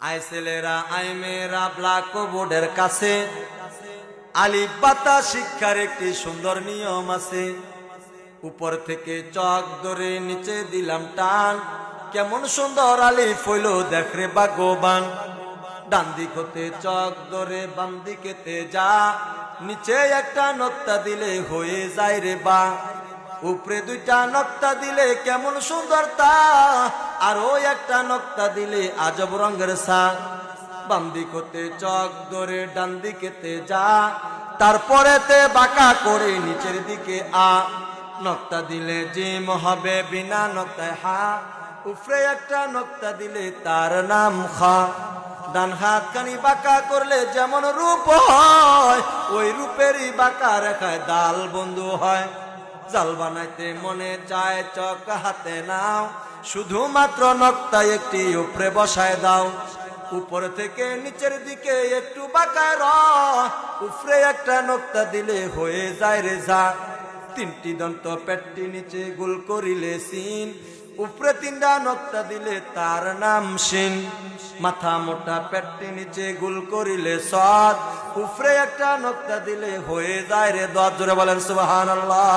আয় ছেলেরা আয় মেয়েরা ব্ল্যাকবোর্ডের কাছে আলিফ বাতা শিক্ষার একটি সুন্দর নিয়ম আছে। উপর থেকে চক ধরে নিচে দিলাম টান, কেমন সুন্দর আলিফ হইল দেখরে ভাগ্যবান। ডান দিক হতে চক ধরে বাম দিকেতে যা, নিচে একটা নক্তা দিলে হয়ে যায় রে বা। উপরে দুইটা নক্তা দিলে কেমন সুন্দর তা, আর ওই একটা নক্তা দিলে আজব রঙের সা। বাম দিক হতে চক ধরে ডান দিকেতে যা, তারপরেতে বাঁকা করে নিচের দিকে আ। নক্তা দিলে জিম হবে বিনা নক্তায় হা, উপরে একটা নক্তা দিলে তার নাম খা। ডান হাত খানি বাঁকা করলে যেমন রূপ হয়, ওই রূপেরই বাঁকা রেখায় দাল বন্ধু হয়। জাল বানাইতে মনে চায় চক হাতে নাও, শুধুমাত্র নক্তা একটি উপরে বসায় দাও। উপর থেকে নিচের দিকে একটু বাঁকায় র, উপরে একটা নক্তা দিলে হয়ে যায় রে যা। তিনটি দন্ত পেটটি নিচে গোল করিলে সিন, উপরে তিনটা নক্তা দিলে তার নাম সিন। মাথা মোটা পেটটি নিচে গোল করিলে সদ, উপরে একটা নক্তা দিলে হয়ে যায় রে দদ। জোরে বলেন সুবহানাল্লাহ।